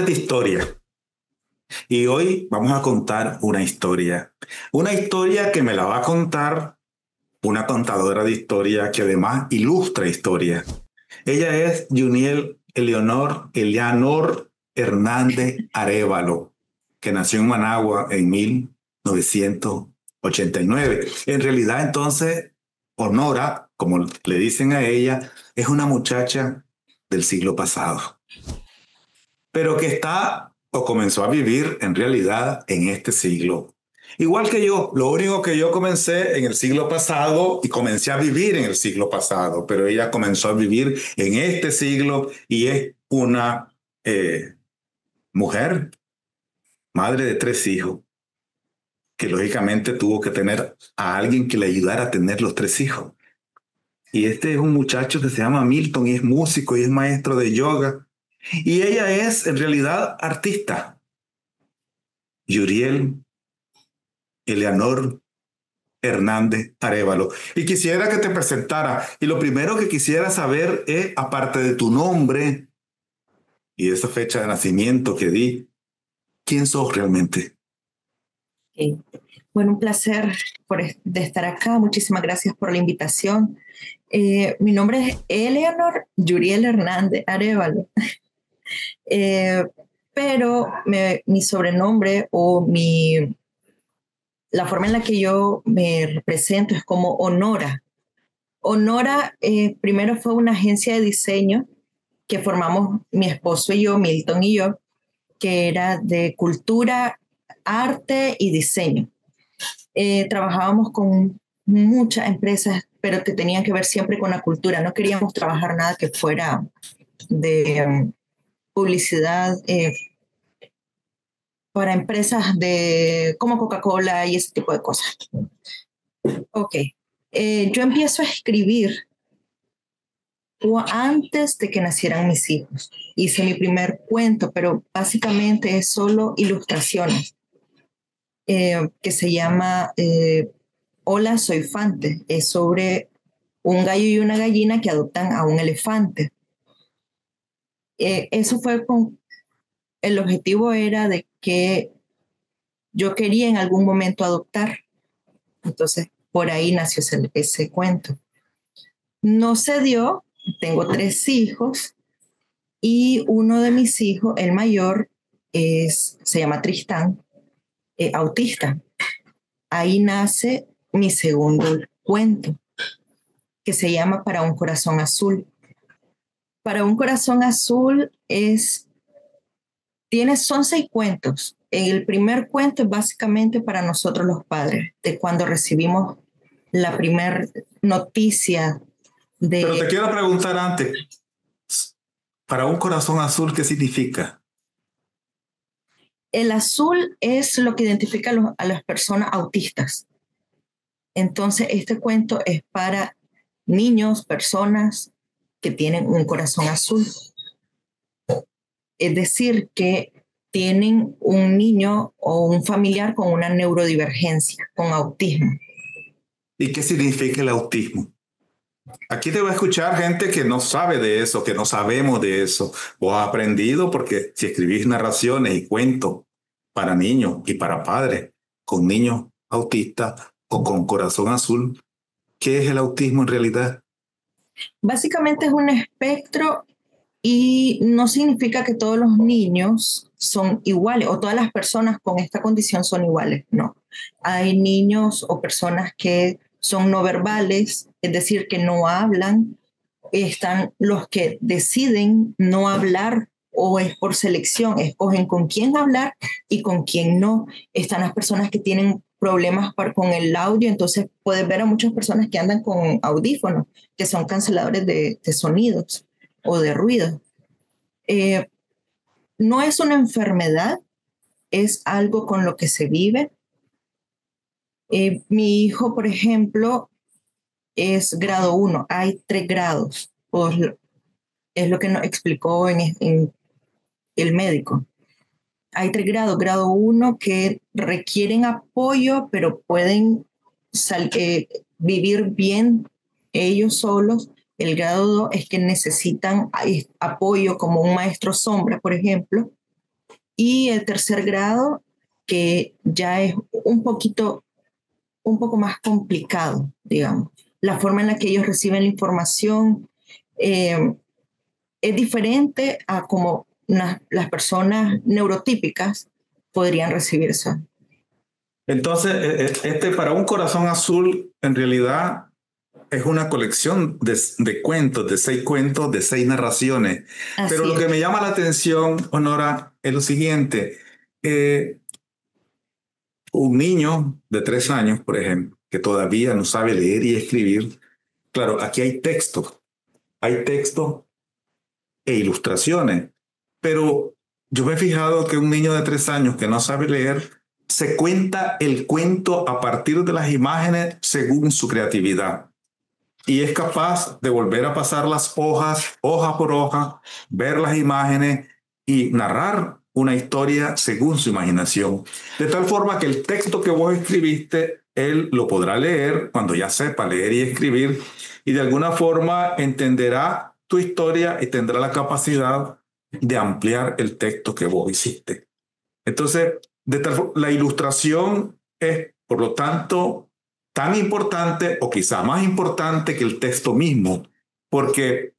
es de historia y hoy vamos a contar una historia que me la va a contar una contadora de historia que además ilustra historia. Ella es Juniel Eleanor Hernández Arévalo, que nació en Managua en 1989. En realidad, entonces, Honora, como le dicen a ella, es una muchacha del siglo pasado, pero que está o comenzó a vivir en realidad en este siglo. Igual que yo, lo único que yo comencé en el siglo pasado y comencé a vivir en el siglo pasado, pero ella comenzó a vivir en este siglo y es una mujer, madre de 3 hijos, que lógicamente tuvo que tener a alguien que le ayudara a tener los 3 hijos. Y este es un muchacho que se llama Milton y es músico y es maestro de yoga. Y ella es en realidad artista. Yuriel Eleanor Hernández Arévalo. Y quisiera que te presentara. Y lo primero que quisiera saber es, aparte de tu nombre y esa fecha de nacimiento que di, ¿quién sos realmente? Okay. Bueno, un placer de estar acá. Muchísimas gracias por la invitación. Mi nombre es Eleanor Yuriel Hernández Arévalo. Pero mi sobrenombre o la forma en la que yo me represento es como Honora. Honora primero fue una agencia de diseño que formamos mi esposo y yo, Milton y yo, que era de cultura, arte y diseño. Trabajábamos con muchas empresas, pero que tenían que ver siempre con la cultura. No queríamos trabajar nada que fuera de publicidad para empresas como Coca-Cola y ese tipo de cosas. Ok. Yo empiezo a escribir antes de que nacieran mis hijos. Hice mi primer cuento, pero básicamente es solo ilustraciones, que se llama Hola, soy Fante. Es sobre un gallo y una gallina que adoptan a un elefante. Eso fue el objetivo era de que yo quería en algún momento adoptar. Entonces, por ahí nació ese cuento. No se dio, tengo 3 hijos y uno de mis hijos, el mayor, se llama Tristán, autista. Ahí nace mi segundo cuento, que se llama Para un corazón azul. Para un corazón azul son 6 cuentos. El primer cuento es básicamente para nosotros los padres, de cuando recibimos la primera noticia de... Pero te quiero preguntar antes, para un corazón azul, ¿qué significa? El azul es lo que identifica a las personas autistas. Entonces, este cuento es para niños, personas que tienen un corazón azul. Es decir, que tienen un niño o un familiar con una neurodivergencia, con autismo. ¿Y qué significa el autismo? Aquí te va a escuchar gente que no sabe de eso, que no sabemos de eso. Vos has aprendido porque si escribís narraciones y cuentos para niños y para padres con niños autistas o con corazón azul, ¿qué es el autismo en realidad? Básicamente es un espectro y no significa que todos los niños son iguales o todas las personas con esta condición son iguales, no. Hay niños o personas que son no verbales, es decir, que no hablan. Están los que deciden no hablar o es por selección, escogen con quién hablar y con quién no. Están las personas que tienen problemas con el audio, entonces puedes ver a muchas personas que andan con audífonos, que son canceladores de sonidos o de ruido. No es una enfermedad, es algo con lo que se vive. Mi hijo, por ejemplo, es grado 1, hay 3 grados, es lo que nos explicó en el médico. Hay 3 grados, grado 1 que requieren apoyo, pero pueden vivir bien ellos solos. El grado 2 es que necesitan apoyo como un maestro sombra, por ejemplo, Y el tercer grado, que ya es un poco más complicado, digamos. La forma en la que ellos reciben la información es diferente a como las personas neurotípicas podrían recibir eso. Entonces, para un corazón azul, en realidad es una colección de cuentos, de 6 narraciones. Pero Así lo que es. me llama la atención, Honora, es lo siguiente. Un niño de 3 años, por ejemplo, que todavía no sabe leer y escribir, claro, aquí hay texto e ilustraciones, pero yo me he fijado que un niño de 3 años que no sabe leer se cuenta el cuento a partir de las imágenes según su creatividad y es capaz de volver a pasar las hojas, hoja por hoja, ver las imágenes y narrar una historia según su imaginación. De tal forma que el texto que vos escribiste, él lo podrá leer cuando ya sepa leer y escribir y de alguna forma entenderá tu historia y tendrá la capacidad de ampliar el texto que vos hiciste. Entonces, la ilustración es, por lo tanto, tan importante o quizá más importante que el texto mismo, porque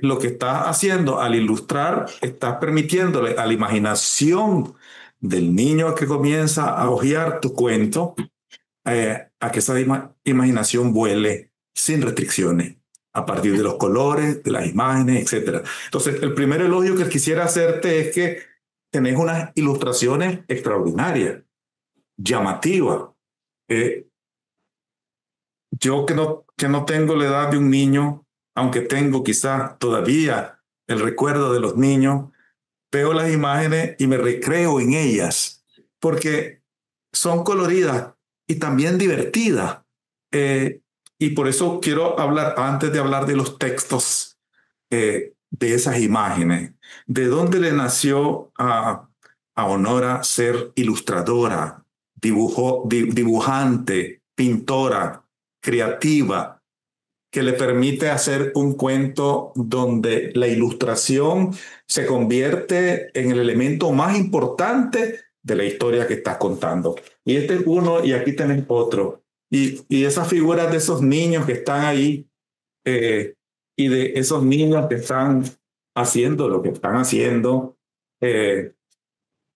lo que estás haciendo al ilustrar, estás permitiéndole a la imaginación del niño que comienza a hojear tu cuento, a que esa imaginación vuele sin restricciones, a partir de los colores, de las imágenes, etcétera. Entonces, el primer elogio que quisiera hacerte es que tenés unas ilustraciones extraordinarias, llamativas. Eh, yo que no tengo la edad de un niño, aunque tengo quizás todavía el recuerdo de los niños, veo las imágenes y me recreo en ellas, porque son coloridas y también divertidas. Eh, y por eso quiero hablar, antes de hablar de los textos, de esas imágenes, de dónde le nació a Honora ser ilustradora, dibujante, pintora, creativa, que le permite hacer un cuento donde la ilustración se convierte en el elemento más importante de la historia que estás contando. Y este es uno y aquí tenés otro. Y esas figuras de esos niños que están ahí eh, y de esos niños que están haciendo lo que están haciendo, eh,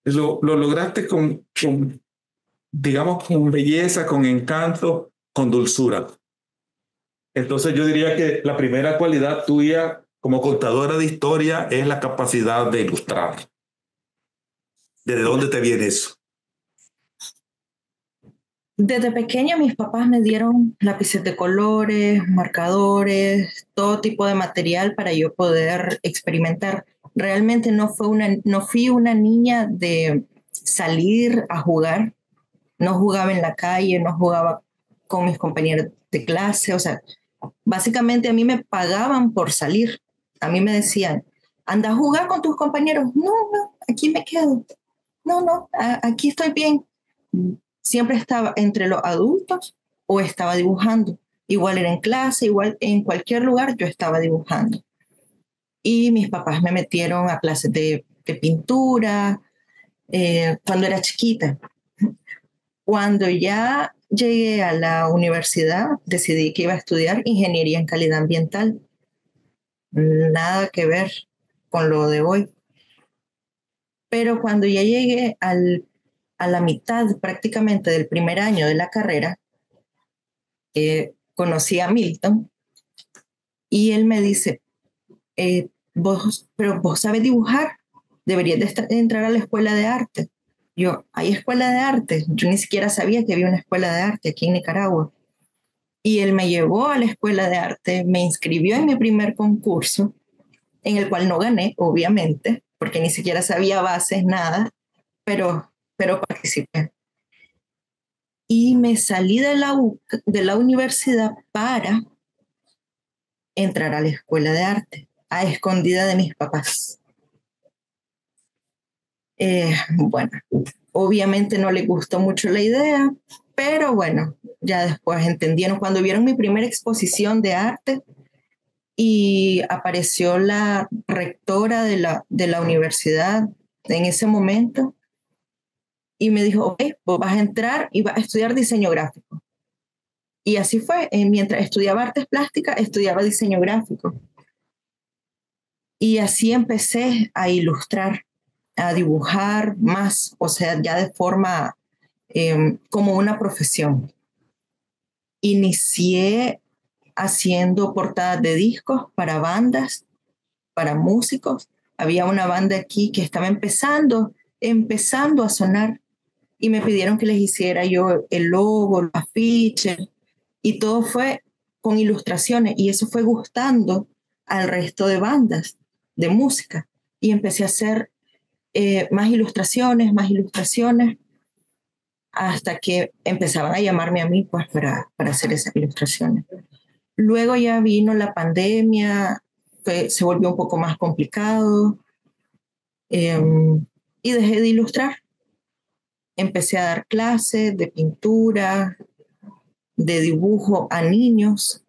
lo lograste digamos, con belleza, con encanto, con dulzura. Entonces yo diría que la primera cualidad tuya como contadora de historia es la capacidad de ilustrar. ¿De dónde te viene eso? Desde pequeña mis papás me dieron lápices de colores, marcadores, todo tipo de material para yo poder experimentar. Realmente no fui una niña de salir a jugar, no jugaba en la calle, no jugaba con mis compañeros de clase, o sea, básicamente a mí me pagaban por salir. A mí me decían, anda a jugar con tus compañeros. No, no, aquí me quedo. No, no, aquí estoy bien. Siempre estaba entre los adultos o estaba dibujando. Igual era en clase, igual en cualquier lugar yo estaba dibujando. Y mis papás me metieron a clases de pintura cuando era chiquita. Cuando ya llegué a la universidad, decidí que iba a estudiar ingeniería en calidad ambiental. Nada que ver con lo de hoy. Pero cuando ya llegué a la mitad prácticamente del primer año de la carrera, conocí a Milton y él me dice, pero vos sabes dibujar, deberías de entrar a la escuela de arte. Yo, ¿hay escuela de arte? Yo ni siquiera sabía que había una escuela de arte aquí en Nicaragua. Y él me llevó a la escuela de arte, me inscribió en mi primer concurso, en el cual no gané, obviamente, porque ni siquiera sabía bases, nada, pero participé. Y me salí de la universidad para entrar a la escuela de arte, a escondida de mis papás. Bueno, obviamente no les gustó mucho la idea, pero bueno, ya después entendieron. Cuando vieron mi primera exposición de arte y apareció la rectora de la universidad, en ese momento y me dijo, ok, vos vas a entrar y vas a estudiar diseño gráfico. Y así fue, mientras estudiaba artes plásticas, estudiaba diseño gráfico. Y así empecé a ilustrar, a dibujar más, o sea, ya de forma como una profesión. Inicié haciendo portadas de discos para bandas, para músicos. Había una banda aquí que estaba empezando a sonar y me pidieron que les hiciera yo el logo, el afiche y todo fue con ilustraciones y eso fue gustando al resto de bandas de música y empecé a hacer más ilustraciones hasta que empezaban a llamarme a mí pues para hacer esas ilustraciones. Luego ya vino la pandemia, se volvió un poco más complicado eh, y dejé de ilustrar. Empecé a dar clases de pintura, de dibujo a niños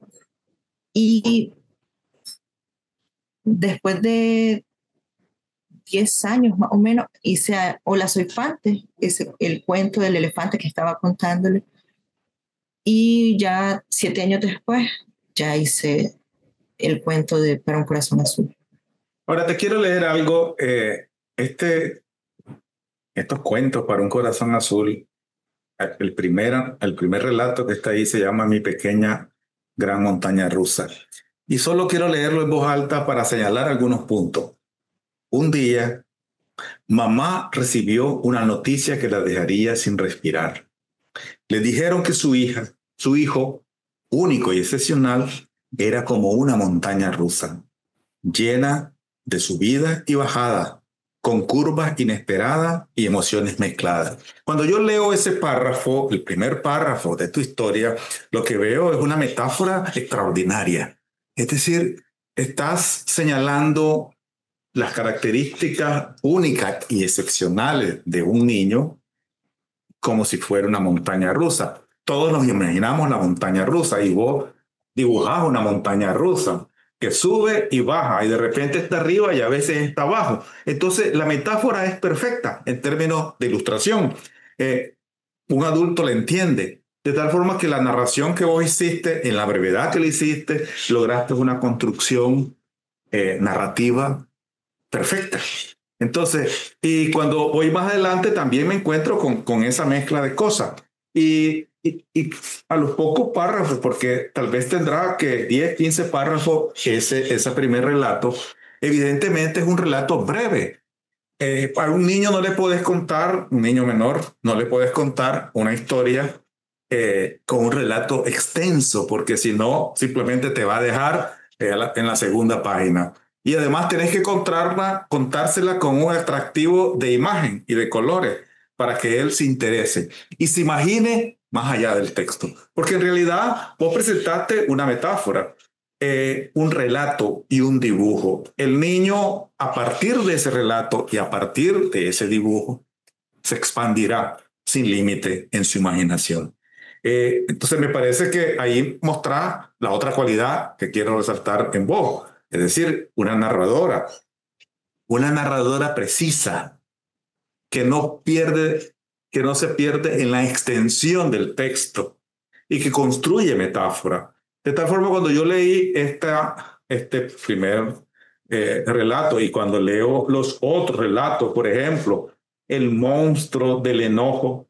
y después de 10 años más o menos hice Hola soy Fante, el cuento del elefante que estaba contándole y ya 7 años después ya hice el cuento de Para un corazón azul. Ahora te quiero leer algo. Estos cuentos para un corazón azul, el primer relato que está ahí se llama Mi pequeña gran montaña rusa. Y solo quiero leerlo en voz alta para señalar algunos puntos. Un día, mamá recibió una noticia que la dejaría sin respirar. Le dijeron que su hijo, único y excepcional, era como una montaña rusa, llena de subida y bajada, con curvas inesperadas y emociones mezcladas. Cuando yo leo ese párrafo, el primer párrafo de tu historia, lo que veo es una metáfora extraordinaria. Es decir, estás señalando las características únicas y excepcionales de un niño como si fuera una montaña rusa. Todos nos imaginamos la montaña rusa y vos dibujás una montaña rusa que sube y baja y de repente está arriba y a veces está abajo. Entonces la metáfora es perfecta en términos de ilustración. Un adulto la entiende. De tal forma que la narración que vos hiciste, en la brevedad que le hiciste, lograste una construcción narrativa perfecta. Entonces, y cuando voy más adelante también me encuentro con esa mezcla de cosas. Y a los pocos párrafos, porque tal vez tendrá que 10, 15 párrafos ese primer relato, evidentemente es un relato breve. Para un niño no le puedes contar, un niño menor, no le puedes contar una historia con un relato extenso, porque si no, simplemente te va a dejar en la segunda página. Y además tenés que contársela con un atractivo de imagen y de colores para que él se interese y se imagine más allá del texto. Porque en realidad vos presentaste una metáfora, un relato y un dibujo. El niño, a partir de ese relato y a partir de ese dibujo, se expandirá sin límite en su imaginación. Entonces me parece que ahí mostrás la otra cualidad que quiero resaltar en vos, es decir, una narradora precisa que no pierde, que no se pierde en la extensión del texto y que construye metáfora. De tal forma, cuando yo leí este primer relato y cuando leo los otros relatos, por ejemplo, El monstruo del enojo,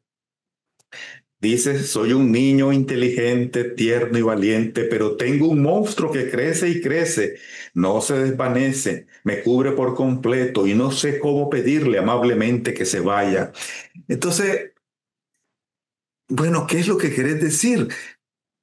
dice, soy un niño inteligente, tierno y valiente, pero tengo un monstruo que crece y crece, no se desvanece, me cubre por completo y no sé cómo pedirle amablemente que se vaya. Entonces, bueno, ¿qué es lo que querés decir?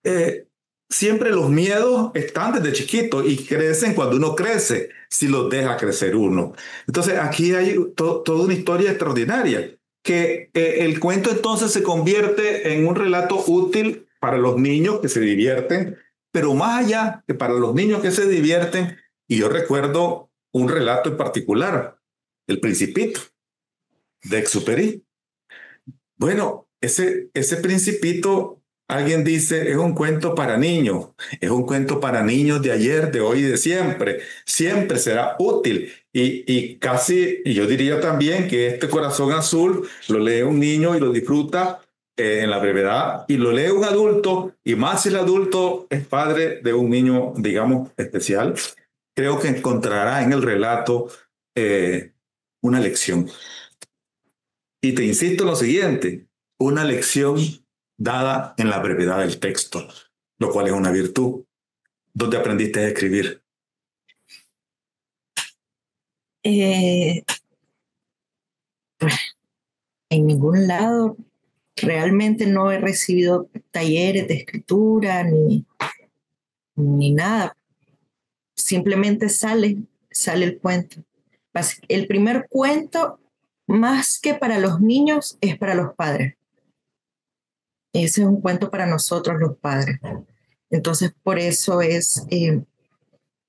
Eh, Siempre los miedos están desde chiquito y crecen cuando uno crece, si los deja crecer uno. Entonces, aquí hay toda una historia extraordinaria, que el cuento entonces se convierte en un relato útil para los niños que se divierten, pero más allá que para los niños que se divierten, y yo recuerdo un relato en particular, El Principito, de Exupéry. Bueno, ese Principito Alguien dice, es un cuento para niños, es un cuento para niños de ayer, de hoy y de siempre. Siempre será útil. Y casi, y yo diría también que este Corazón Azul lo lee un niño y lo disfruta en la brevedad, y lo lee un adulto, y más si el adulto es padre de un niño, digamos, especial, creo que encontrará en el relato una lección. Y te insisto en lo siguiente, una lección dada en la brevedad del texto, lo cual es una virtud. ¿Dónde aprendiste a escribir? Eh, en ningún lado realmente no he recibido talleres de escritura ni nada. Simplemente sale el cuento. El primer cuento, más que para los niños, es para los padres. Ese es un cuento para nosotros los padres. Entonces, por eso es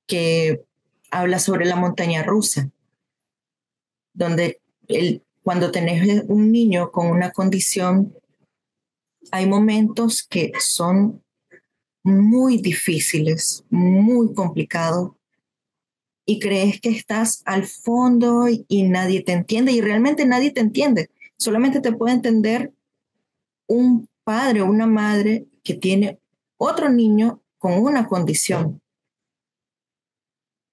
que habla sobre la montaña rusa, donde cuando tenés un niño con una condición, hay momentos que son muy difíciles, muy complicados, y crees que estás al fondo y nadie te entiende, y realmente nadie te entiende. Solamente te puede entender un padre o una madre que tiene otro niño con una condición,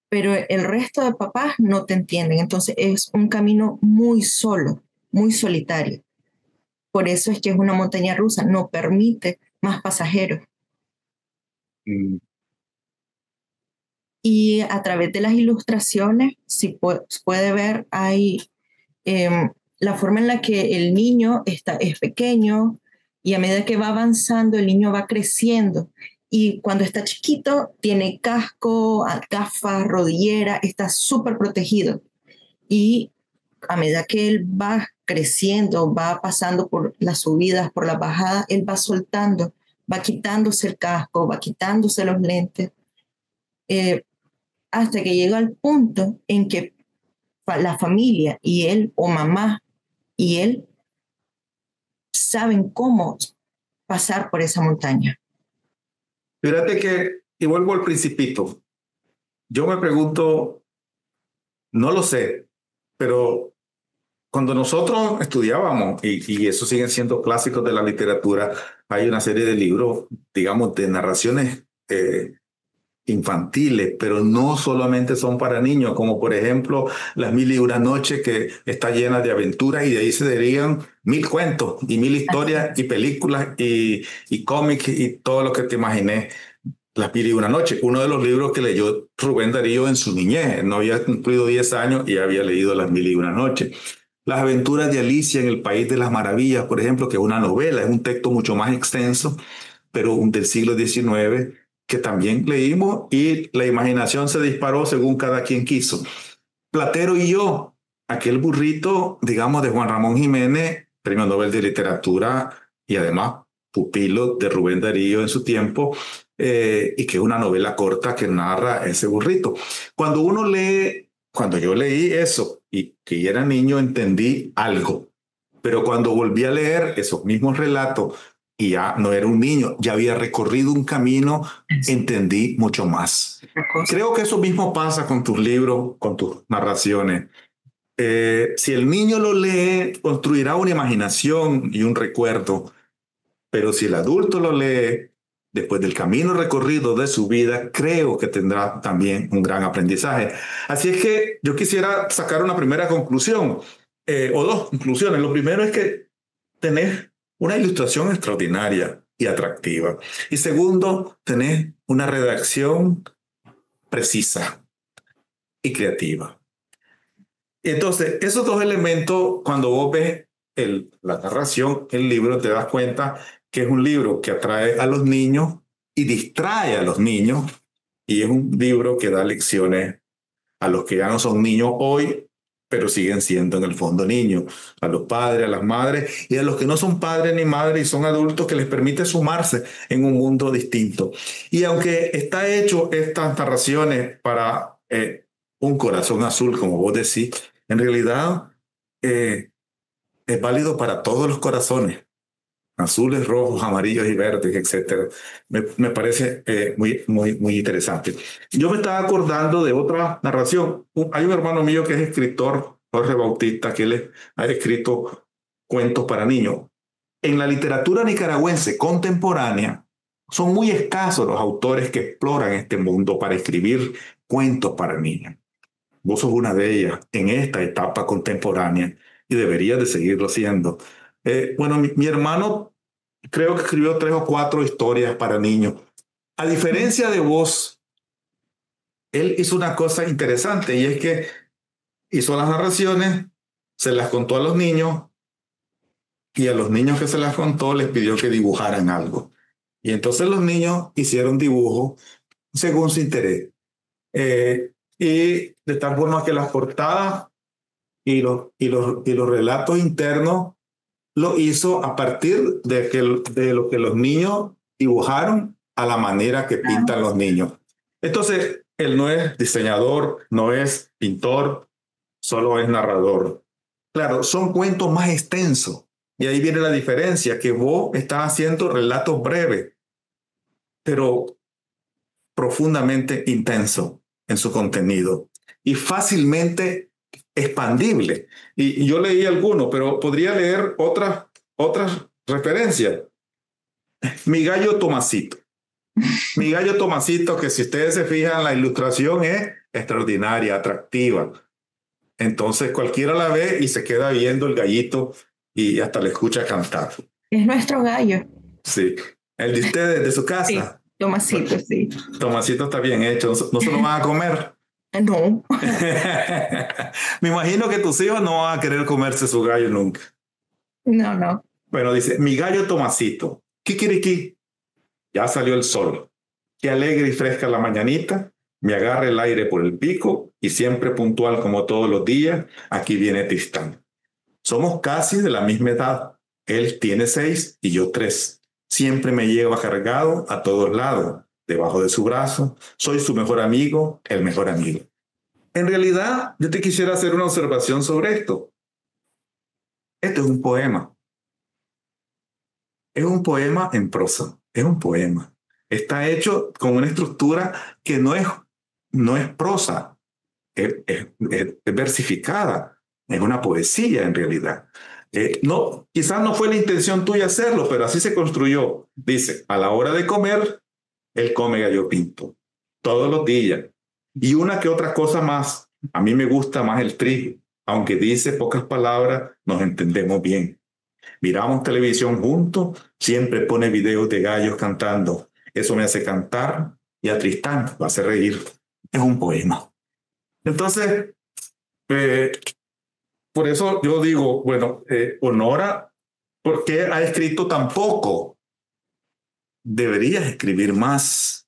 pero el resto de papás no te entienden. Entonces es un camino muy solo, muy solitario. Por eso es que es una montaña rusa, no permite más pasajeros. Mm. Y a través de las ilustraciones, si puede ver, hay la forma en la que el niño es pequeño, y a medida que va avanzando, el niño va creciendo. Y cuando está chiquito, tiene casco, gafas, rodillera, está súper protegido. Y a medida que él va creciendo, va pasando por las subidas, por las bajadas, él va soltando, va quitándose el casco, va quitándose los lentes, eh, hasta que llega al punto en que la familia y él, o mamá y él, saben cómo pasar por esa montaña. Fíjate que, y vuelvo al Principito, yo me pregunto, no lo sé, pero cuando nosotros estudiábamos, y eso siguen siendo clásicos de la literatura, hay una serie de libros, digamos, de narraciones infantiles, pero no solamente son para niños, como por ejemplo Las Mil y Una Noches, que está llena de aventuras, y de ahí se derivan mil cuentos y mil historias y películas y cómics y todo lo que te imaginé. Las Mil y Una Noches, uno de los libros que leyó Rubén Darío en su niñez. No había cumplido 10 años y había leído Las Mil y Una Noches. Las aventuras de Alicia en el País de las Maravillas, por ejemplo, que es una novela, es un texto mucho más extenso, pero del siglo XIX, que también leímos, y la imaginación se disparó según cada quien quiso. Platero y yo, aquel burrito, digamos, de Juan Ramón Jiménez, premio Nobel de Literatura y además pupilo de Rubén Darío en su tiempo, y que es una novela corta que narra ese burrito. Cuando uno lee, cuando yo leí eso y que era niño, entendí algo, pero cuando volví a leer esos mismos relatos y ya no era un niño, ya había recorrido un camino, entendí mucho más. Creo que eso mismo pasa con tus libros, con tus narraciones. Si el niño lo lee, construirá una imaginación y un recuerdo, pero si el adulto lo lee, después del camino recorrido de su vida, creo que tendrá también un gran aprendizaje. Así es que yo quisiera sacar una primera conclusión, o dos conclusiones. Lo primero es que tenés una ilustración extraordinaria y atractiva. Y segundo, tenés una redacción precisa y creativa. Entonces, esos dos elementos, cuando vos ves la narración, el libro, te das cuenta que es un libro que atrae a los niños y distrae a los niños, y es un libro que da lecciones a los que ya no son niños hoy, pero siguen siendo en el fondo niños, a los padres, a las madres, y a los que no son padres ni madres y son adultos, que les permite sumarse en un mundo distinto. Y aunque está hecho estas narraciones para un corazón azul, como vos decís, en realidad es válido para todos los corazones. azules, rojos, amarillos y verdes, etcétera. Me parece muy interesante. Yo me estaba acordando de otra narración. Hay un hermano mío que es escritor, Jorge Bautista, que ha escrito cuentos para niños. En la literatura nicaragüense contemporánea, son muy escasos los autores que exploran este mundo para escribir cuentos para niños. Vos sos una de ellas en esta etapa contemporánea y deberías de seguirlo siendo. Bueno, mi hermano creo que escribió 3 o 4 historias para niños. A diferencia de vos, él hizo una cosa interesante y es que hizo las narraciones, se las contó a los niños y a los niños que se las contó les pidió que dibujaran algo. Y entonces los niños hicieron dibujos según su interés. Y de tal forma que las portadas y los relatos internos lo hizo a partir de lo que los niños dibujaron a la manera que pintan los niños. Entonces, él no es diseñador, no es pintor, solo es narrador. Claro, son cuentos más extensos. Y ahí viene la diferencia, que vos estás haciendo relatos breves, pero profundamente intensos en su contenido y fácilmente expandible. Y yo leí algunos, pero podría leer otras referencias. Mi gallo Tomasito. Mi gallo Tomasito, que si ustedes se fijan, la ilustración es extraordinaria, atractiva. Entonces cualquiera la ve y se queda viendo el gallito y hasta le escucha cantar. Es nuestro gallo. Sí. El de ustedes, de su casa. Sí, Tomasito, sí. Tomasito está bien hecho. ¿No se lo van a comer? No. Me imagino que tus hijos no van a querer comerse su gallo nunca. No, no. Bueno, dice, mi gallo Tomasito, kikiriki, ya salió el sol. Qué alegre y fresca la mañanita, me agarra el aire por el pico y siempre puntual como todos los días, aquí viene Tristán. Somos casi de la misma edad. Él tiene 6 y yo 3. Siempre me lleva cargado a todos lados, debajo de su brazo. Soy su mejor amigo, el mejor amigo. En realidad, yo te quisiera hacer una observación sobre esto. Esto es un poema. Es un poema en prosa. Es un poema. Está hecho con una estructura que no es prosa. Es versificada. Es una poesía en realidad. No, quizás no fue la intención tuya hacerlo, pero así se construyó. Dice, a la hora de comer, él come gallo pinto. Todos los días. Y una que otra cosa más. A mí me gusta más el trigo. Aunque dice pocas palabras, nos entendemos bien. Miramos televisión juntos, siempre pone videos de gallos cantando. Eso me hace cantar y a Tristán lo hace reír. Es un poema. Entonces, por eso yo digo, bueno, Honora, ¿por qué ha escrito tan poco? Deberías escribir más.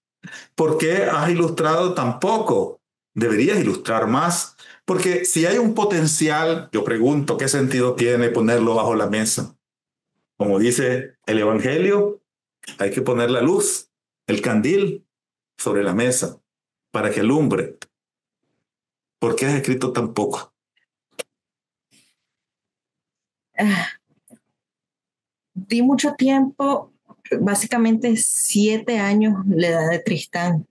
¿Por qué has ilustrado tan poco? Deberías ilustrar más. Porque si hay un potencial, yo pregunto, ¿qué sentido tiene ponerlo bajo la mesa? Como dice el Evangelio, hay que poner la luz, el candil, sobre la mesa para que alumbre. ¿Por qué has escrito tan poco? Di mucho tiempo, básicamente 7 años la edad de Tristán.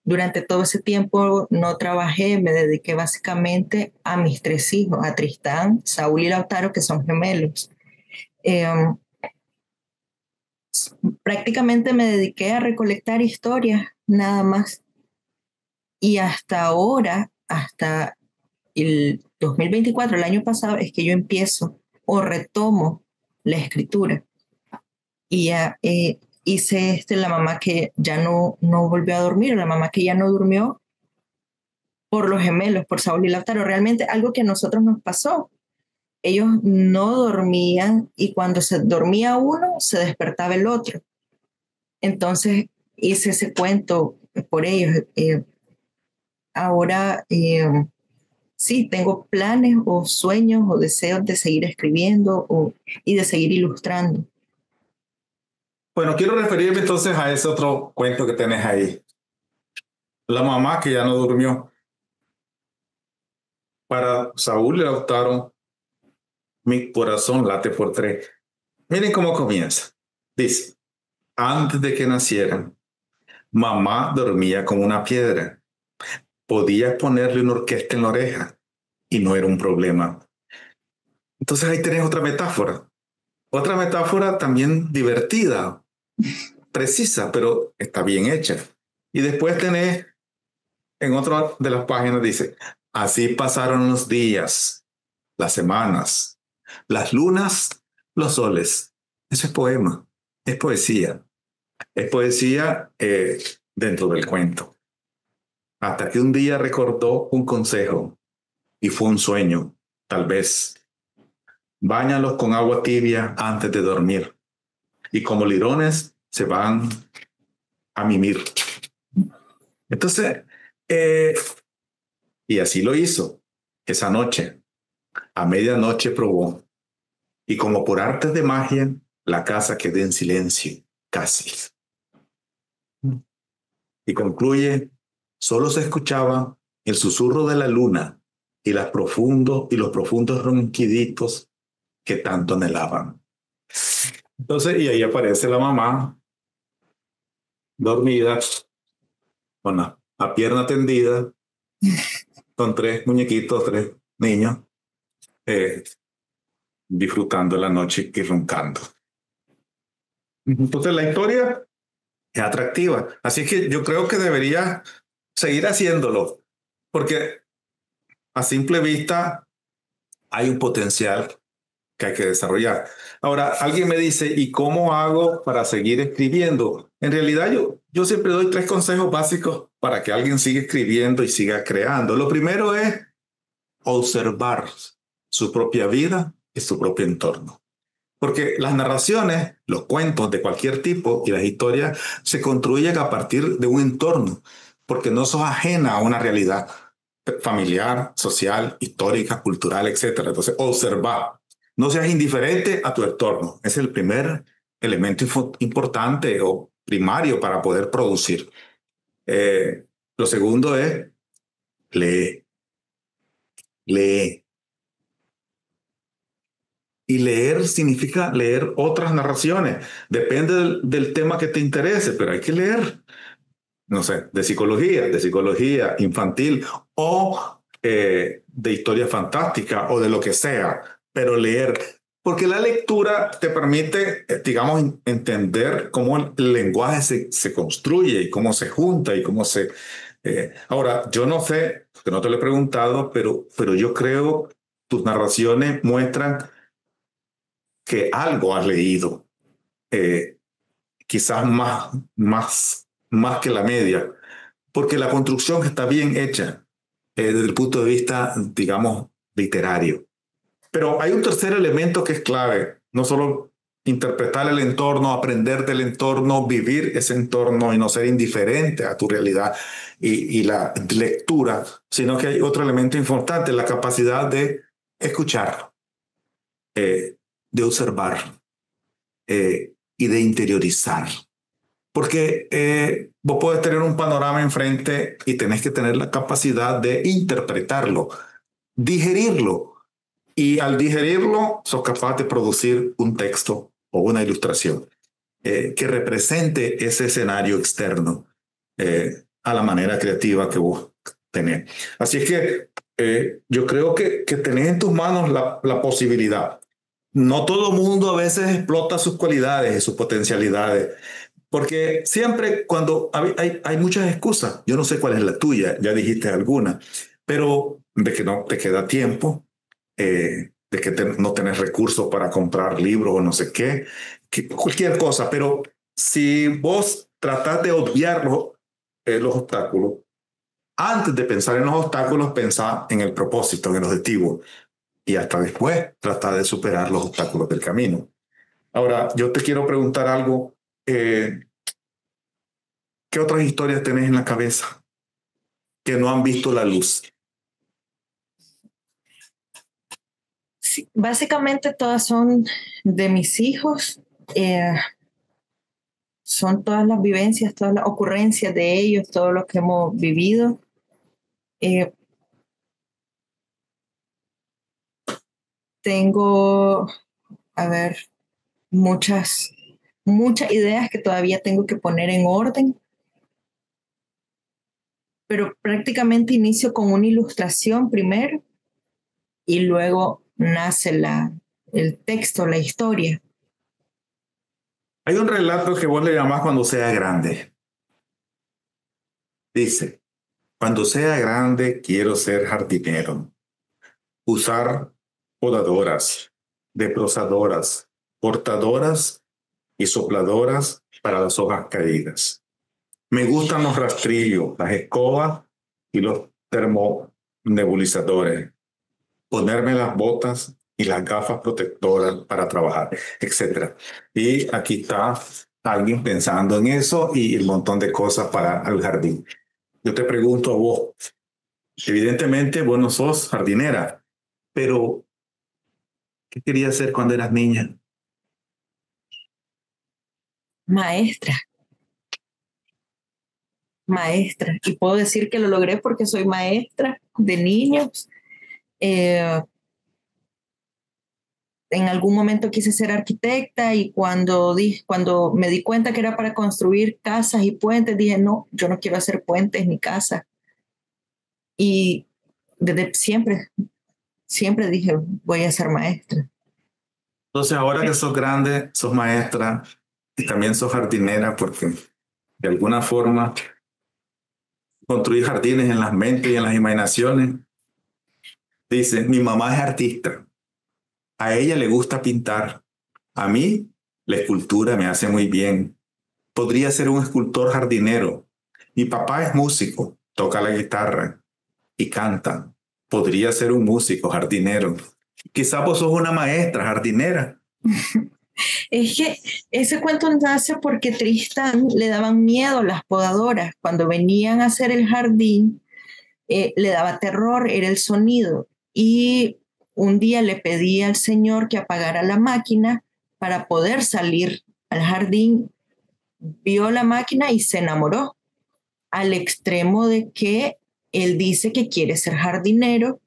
Durante todo ese tiempo no trabajé, me dediqué básicamente a mis 3 hijos, a Tristán, Saúl y Lautaro, que son gemelos. Prácticamente me dediqué a recolectar historias, nada más. Y hasta ahora, hasta el 2024, el año pasado, es que yo empiezo o retomo la escritura. Y ya hice la mamá que ya no volvió a dormir, la mamá que ya no durmió por los gemelos, por Saúl y Lautaro. Realmente algo que a nosotros nos pasó. Ellos no dormían y cuando se dormía uno, se despertaba el otro. Entonces hice ese cuento por ellos. Ahora sí, tengo planes o sueños o deseos de seguir escribiendo y de seguir ilustrando. Bueno, quiero referirme entonces a ese otro cuento que tenés ahí. La mamá que ya no durmió. Para Saúl y Lautaro, mi corazón late por 3. Miren cómo comienza. Dice, antes de que nacieran, mamá dormía como una piedra. Podías ponerle una orquesta en la oreja y no era un problema. Entonces ahí tenés otra metáfora. Otra metáfora también divertida, precisa, pero está bien hecha. Y después tenés, en otra de las páginas dice, así pasaron los días, las semanas, las lunas, los soles. Eso es poema, es poesía. Es poesía dentro del cuento. Hasta que un día recordó un consejo y fue un sueño, tal vez. Báñalos con agua tibia antes de dormir y como lirones se van a mimir. Entonces, eh, y así lo hizo. Esa noche, a medianoche probó y como por arte de magia, la casa quedó en silencio, casi. Y concluye, solo se escuchaba el susurro de la luna y, y los profundos ronquiditos que tanto anhelaban. Entonces, y ahí aparece la mamá dormida, con la pierna tendida, con tres muñequitos, tres niños, eh, disfrutando la noche y roncando. Entonces, la historia es atractiva. Así que yo creo que debería seguir haciéndolo, porque a simple vista hay un potencial que hay que desarrollar. Ahora, alguien me dice, ¿y cómo hago para seguir escribiendo? En realidad, yo siempre doy tres consejos básicos para que alguien siga escribiendo y siga creando. Lo primero es observar su propia vida y su propio entorno. Porque las narraciones, los cuentos de cualquier tipo y las historias se construyen a partir de un entorno, porque no sos ajena a una realidad familiar, social, histórica, cultural, etcétera. Entonces, observar. No seas indiferente a tu entorno. Es el primer elemento importante o primario para poder producir. Lo segundo es lee, lee. Y leer significa leer otras narraciones. Depende del tema que te interese, pero hay que leer, no sé, de psicología infantil o de historia fantástica o de lo que sea, pero leer. Porque la lectura te permite, digamos, entender cómo el lenguaje se construye y cómo se junta y cómo se... ahora, yo no sé, porque no te lo he preguntado, pero yo creo tus narraciones muestran que algo has leído, eh, quizás más que la media, porque la construcción está bien hecha desde el punto de vista, digamos, literario. Pero hay un tercer elemento que es clave, no solo interpretar el entorno, aprender del entorno, vivir ese entorno y no ser indiferente a tu realidad y la lectura, sino que hay otro elemento importante, la capacidad de escuchar, de observar, y de interiorizar. Porque vos podés tener un panorama enfrente y tenés que tener la capacidad de interpretarlo, digerirlo. Y al digerirlo, sos capaz de producir un texto o una ilustración que represente ese escenario externo a la manera creativa que vos tenés. Así es que yo creo que tenés en tus manos la posibilidad. No todo mundo a veces explota sus cualidades y sus potencialidades, porque siempre cuando hay muchas excusas, yo no sé cuál es la tuya, ya dijiste alguna, pero de que no te queda tiempo, de que no tenés recursos para comprar libros o no sé qué, que cualquier cosa, pero si vos tratás de obviar los obstáculos, antes de pensar en los obstáculos, pensá en el propósito, en el objetivo, y hasta después tratar de superar los obstáculos del camino. Ahora, yo te quiero preguntar algo. ¿Qué otras historias tenés en la cabeza que no han visto la luz? Sí, básicamente todas son de mis hijos, son todas las vivencias, todas las ocurrencias de ellos, todo lo que hemos vivido. Eh, tengo, a ver, muchas, muchas ideas que todavía tengo que poner en orden, pero prácticamente inicio con una ilustración primero y luego nace el texto, la historia. Hay un relato que vos le llamás Cuando sea grande. Dice, cuando sea grande quiero ser jardinero, usar podadoras, desbrozadoras, cortadoras y sopladoras para las hojas caídas. Me gustan los rastrillos, las escobas y los termonebulizadores. Ponerme las botas y las gafas protectoras para trabajar, etcétera. Y aquí está alguien pensando en eso y un montón de cosas para el jardín. Yo te pregunto a vos, evidentemente vos no sos jardinera, pero ¿qué querías hacer cuando eras niña? Maestra, maestra. Y puedo decir que lo logré porque soy maestra de niños. En algún momento quise ser arquitecta y cuando me di cuenta que era para construir casas y puentes, dije, no, yo no quiero hacer puentes ni casas. Y desde siempre dije, voy a ser maestra. Entonces, ahora que sos grande, sos maestra y también sos jardinera, porque de alguna forma construir jardines en las mentes y en las imaginaciones. Dice, mi mamá es artista, a ella le gusta pintar, a mí la escultura me hace muy bien. Podría ser un escultor jardinero. Mi papá es músico, toca la guitarra y canta. Podría ser un músico jardinero. Quizá vos sos una maestra jardinera. Es que ese cuento nace porque Tristán le daban miedo las podadoras. Cuando venían a hacer el jardín, le daba terror, era el sonido. Y un día le pedí al señor que apagara la máquina para poder salir al jardín. Vio la máquina y se enamoró al extremo de que él dice que quiere ser jardinero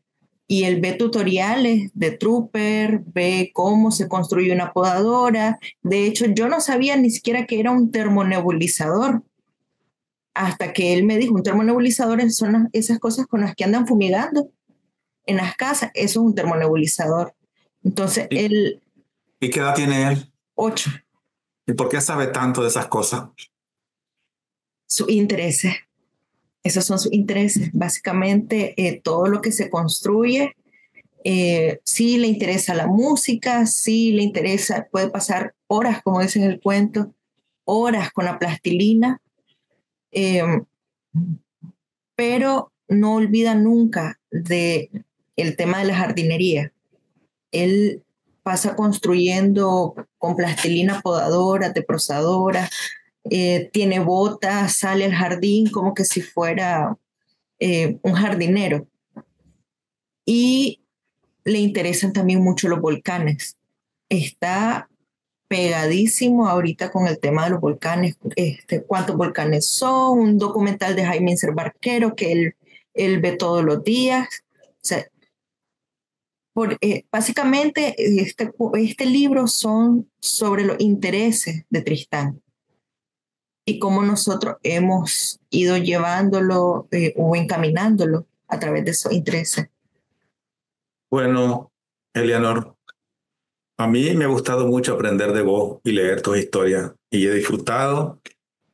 y él ve tutoriales de Trooper, ve cómo se construye una podadora. De hecho, yo no sabía ni siquiera que era un termonebulizador hasta que él me dijo, un termonebulizador son esas cosas con las que andan fumigando en las casas, eso es un termonebulizador. Entonces, ¿Y, el y qué edad tiene él? 8, ¿Y por qué sabe tanto de esas cosas? sus intereses, esos son sus intereses. Básicamente, todo lo que se construye, sí le interesa la música, sí le interesa, puede pasar horas, como dice en el cuento, horas con la plastilina, eh, pero no olvida nunca de el tema de la jardinería. Él pasa construyendo con plastilina podadora, deprosadora, tiene botas, sale al jardín como que si fuera un jardinero. Y le interesan también mucho los volcanes. Está pegadísimo ahorita con el tema de los volcanes, cuántos volcanes son, un documental de Jaime Inser Barquero que él ve todos los días. O sea, básicamente este libro son sobre los intereses de Tristán y cómo nosotros hemos ido llevándolo o encaminándolo a través de esos intereses. Bueno, Eleanor, a mí me ha gustado mucho aprender de vos y leer tus historias y he disfrutado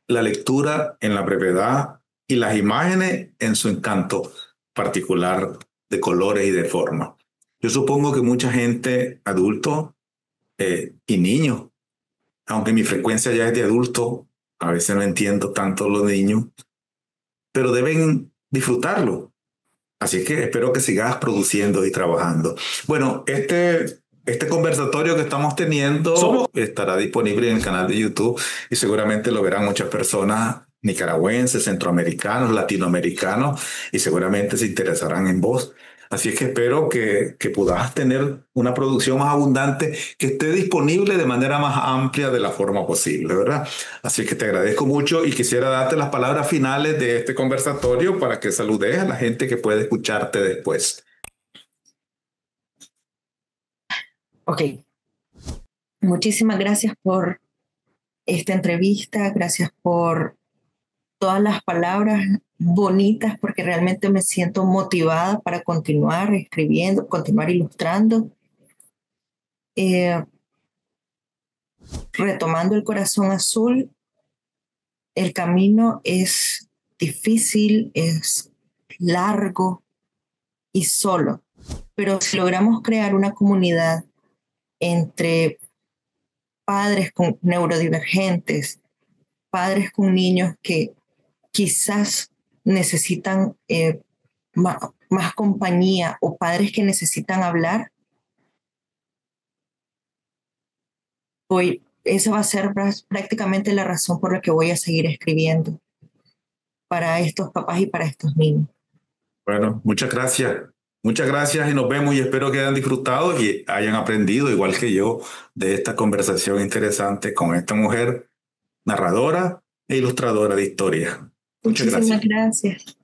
la lectura en la brevedad y las imágenes en su encanto particular de colores y de forma. Yo supongo que mucha gente, adulto y niños, aunque mi frecuencia ya es de adulto, a veces no entiendo tanto los niños, pero deben disfrutarlo. Así que espero que sigas produciendo y trabajando. Bueno, este conversatorio que estamos teniendo estará disponible en el canal de YouTube y seguramente lo verán muchas personas nicaragüenses, centroamericanos, latinoamericanos y seguramente se interesarán en vos. Así es que espero que puedas tener una producción más abundante que esté disponible de manera más amplia de la forma posible, ¿verdad? Así que te agradezco mucho y quisiera darte las palabras finales de este conversatorio para que saludes a la gente que puede escucharte después. Ok. Muchísimas gracias por esta entrevista, gracias por todas las palabras bonitas, porque realmente me siento motivada para continuar escribiendo, continuar ilustrando. Retomando El corazón azul, el camino es difícil, es largo y solo, pero si logramos crear una comunidad entre padres con neurodivergentes, padres con niños que quizás necesitan más compañía, o padres que necesitan hablar, esa va a ser prácticamente la razón por la que voy a seguir escribiendo para estos papás y para estos niños. Bueno, muchas gracias. Muchas gracias y nos vemos, y espero que hayan disfrutado y hayan aprendido, igual que yo, de esta conversación interesante con esta mujer narradora e ilustradora de historia. Muchas Muchísimas gracias. gracias.